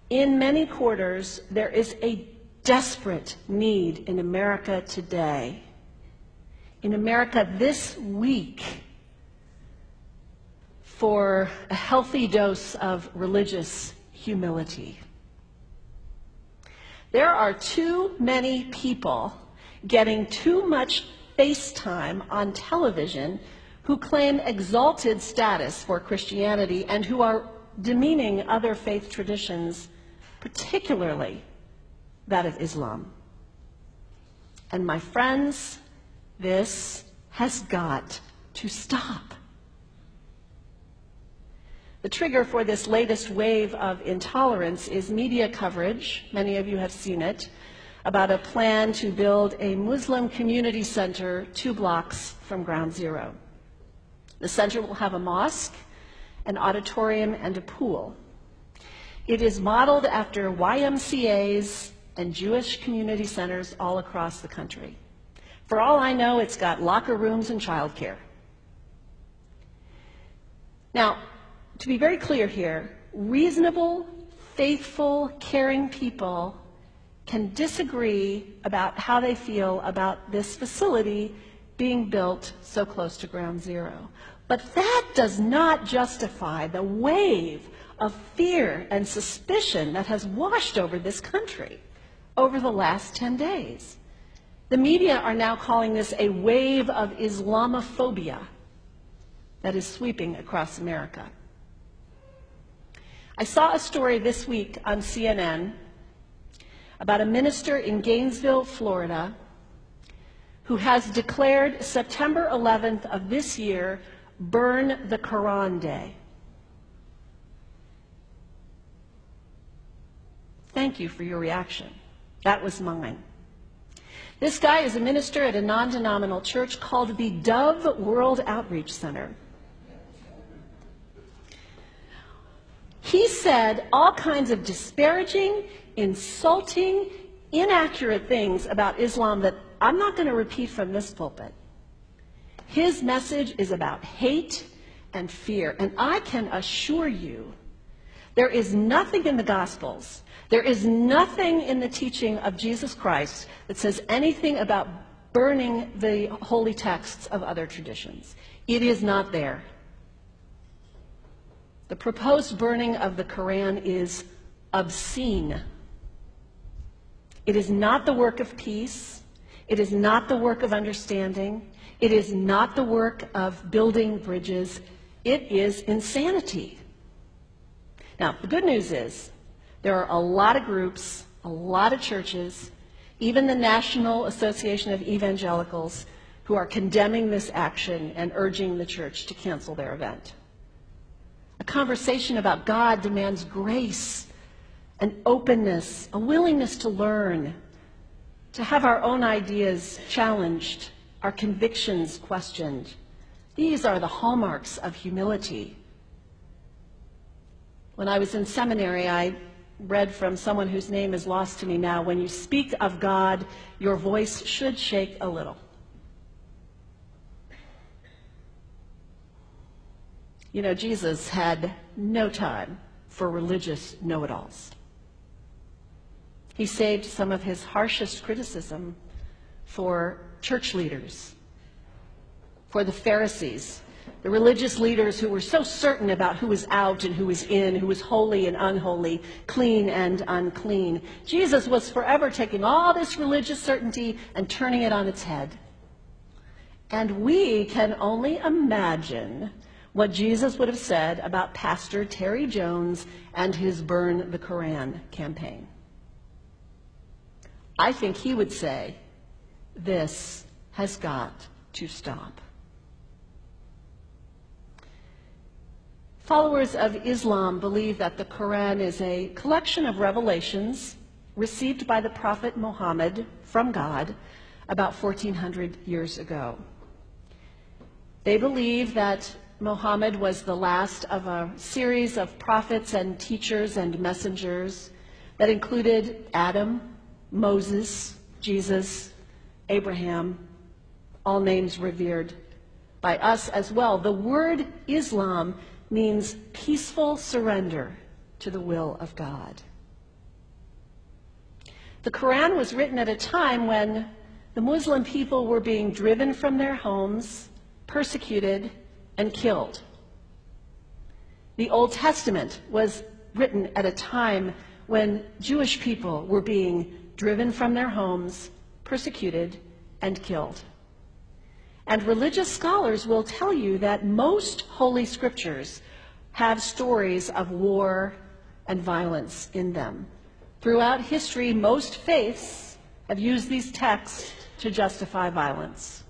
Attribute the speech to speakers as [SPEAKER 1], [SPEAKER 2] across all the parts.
[SPEAKER 1] In many quarters, there is a desperate need in America today, in America this week, for a healthy dose of religious humility. There are too many people getting too much face time on television who claim exalted status for Christianity and who are demeaning other faith traditions, particularly that of Islam. And my friends, this has got to stop. The trigger for this latest wave of intolerance is media coverage, many of you have seen it, about a plan to build a Muslim community center 2 blocks from Ground Zero. The center will have a mosque, an auditorium, and a pool. It is modeled after YMCAs and Jewish community centers all across the country. For all I know, it's got locker rooms and childcare. Now, to be very clear here, reasonable, faithful, caring people can disagree about how they feel about this facility being built so close to Ground Zero. But that does not justify the wave of fear and suspicion that has washed over this country over the last 10 days. The media are now calling this a wave of Islamophobia that is sweeping across America. I saw a story this week on CNN about a minister in Gainesville, Florida, who has declared September 11th of this year Burn the Quran Day. Thank you for your reaction. That was mine. This guy is a minister at a non-denominational church called the Dove World Outreach Center. He said all kinds of disparaging, insulting, inaccurate things about Islam that I'm not going to repeat from this pulpit. His message is about hate and fear, and I can assure you there is nothing in the Gospels, there is nothing in the teaching of Jesus Christ that says anything about burning the holy texts of other traditions. It is not there. The proposed burning of the Quran is obscene. It is not the work of peace. It is not the work of understanding. It is not the work of building bridges. It is insanity. Now, the good news is there are a lot of groups, a lot of churches, even the National Association of Evangelicals, who are condemning this action and urging the church to cancel their event. A conversation about God demands grace, an openness, a willingness to learn, to have our own ideas challenged, our convictions questioned. These are the hallmarks of humility. When I was in seminary, I read from someone whose name is lost to me now, when you speak of God, your voice should shake a little. You know, Jesus had no time for religious know-it-alls. He saved some of his harshest criticism for church leaders, for the Pharisees, the religious leaders who were so certain about who was out and who was in, who was holy and unholy, clean and unclean. Jesus was forever taking all this religious certainty and turning it on its head. And we can only imagine what Jesus would have said about Pastor Terry Jones and his Burn the Quran campaign. I think he would say, this has got to stop. Followers of Islam believe that the Quran is a collection of revelations received by the Prophet Muhammad from God about 1400 years ago. They believe that Muhammad was the last of a series of prophets and teachers and messengers that included Adam, Moses, Jesus, Abraham, all names revered by us as well. The word Islam means peaceful surrender to the will of God. The Quran was written at a time when the Muslim people were being driven from their homes, persecuted, and killed. The Old Testament was written at a time when Jewish people were being driven from their homes, persecuted, and killed. And religious scholars will tell you that most Holy Scriptures have stories of war and violence in them. Throughout history, most faiths have used these texts to justify violence.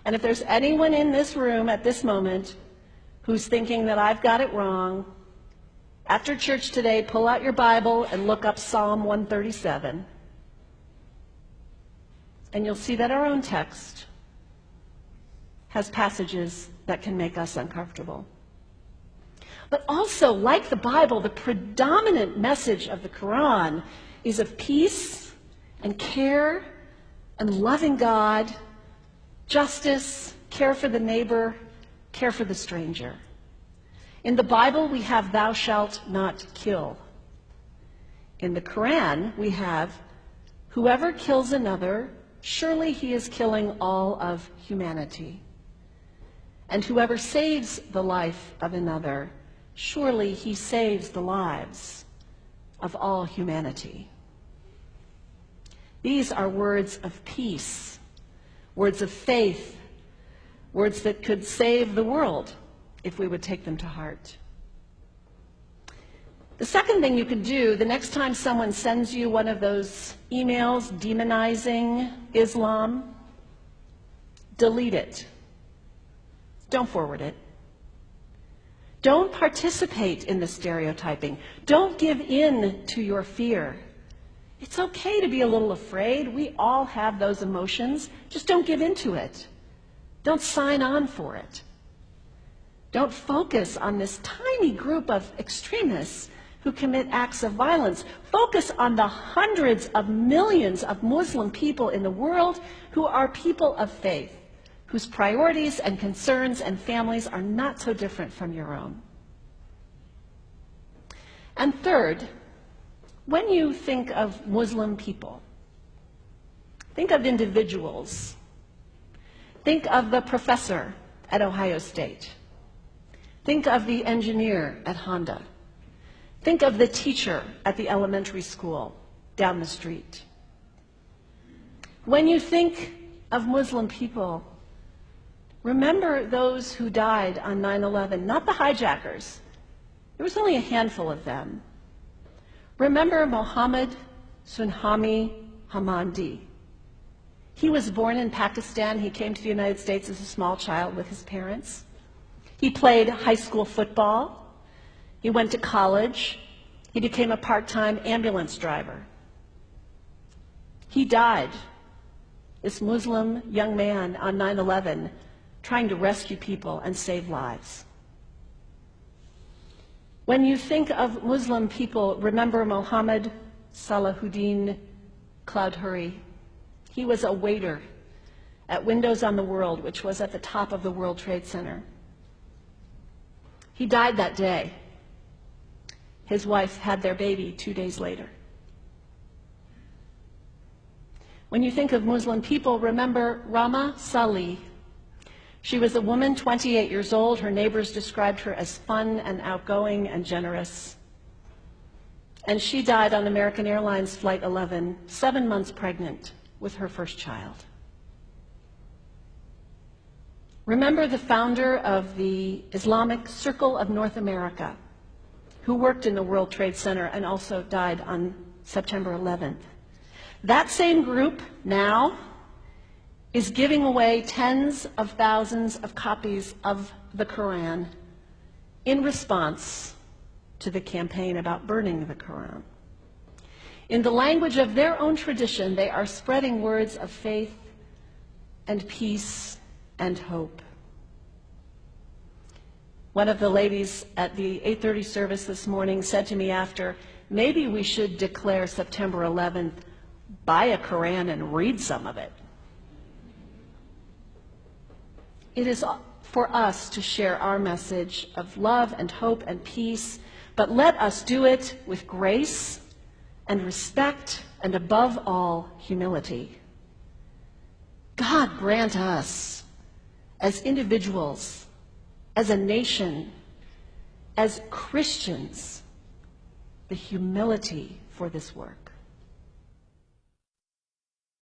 [SPEAKER 1] And if there's anyone in this room at this moment who's thinking that I've got it wrong, after church today, pull out your Bible and look up Psalm 137. And you'll see that our own text has passages that can make us uncomfortable. But also, like the Bible, the predominant message of the Quran is of peace and care and loving God, justice, care for the neighbor, care for the stranger. In the Bible, we have thou shalt not kill. In the Quran, we have whoever kills another, surely he is killing all of humanity. And whoever saves the life of another, surely he saves the lives of all humanity. These are words of peace, words of faith, words that could save the world if we would take them to heart. The second thing you can do the next time someone sends you one of those emails demonizing Islam, delete it. Don't forward it. Don't participate in the stereotyping. Don't give in to your fear. It's okay to be a little afraid. We all have those emotions. Just don't give in to it. Don't sign on for it. Don't focus on this tiny group of extremists who commit acts of violence. Focus on the hundreds of millions of Muslim people in the world who are people of faith, whose priorities and concerns and families are not so different from your own. And third, when you think of Muslim people, think of individuals. Think of the professor at Ohio State. Think of the engineer at Honda. Think of the teacher at the elementary school down the street. When you think of Muslim people, remember those who died on 9/11, not the hijackers. There was only a handful of them. Remember Mohammed Sunhami Hamandi. He was born in Pakistan. He came to the United States as a small child with his parents. He played high school football. He went to college. He became a part-time ambulance driver. He died, this Muslim young man, on 9/11, trying to rescue people and save lives. When you think of Muslim people, remember Mohammed Salahuddin Cloudhurry. He was a waiter at Windows on the World, which was at the top of the World Trade Center. He died that day. His wife had their baby 2 days later. When you think of Muslim people, remember Rama Salih. She was a woman, 28 years old. Her neighbors described her as fun and outgoing and generous. And she died on American Airlines Flight 11, 7 months pregnant with her first child. Remember the founder of the Islamic Circle of North America, who worked in the World Trade Center and also died on September 11th. That same group now is giving away tens of thousands of copies of the Quran in response to the campaign about burning the Quran. In the language of their own tradition, they are spreading words of faith and peace and hope. One of the ladies at the 8:30 service this morning said to me after, maybe we should declare September 11th, buy a Quran and read some of it. It is for us to share our message of love and hope and peace, but let us do it with grace and respect and above all, humility. God grant us, as individuals, as a nation, as Christians, the humility for this work.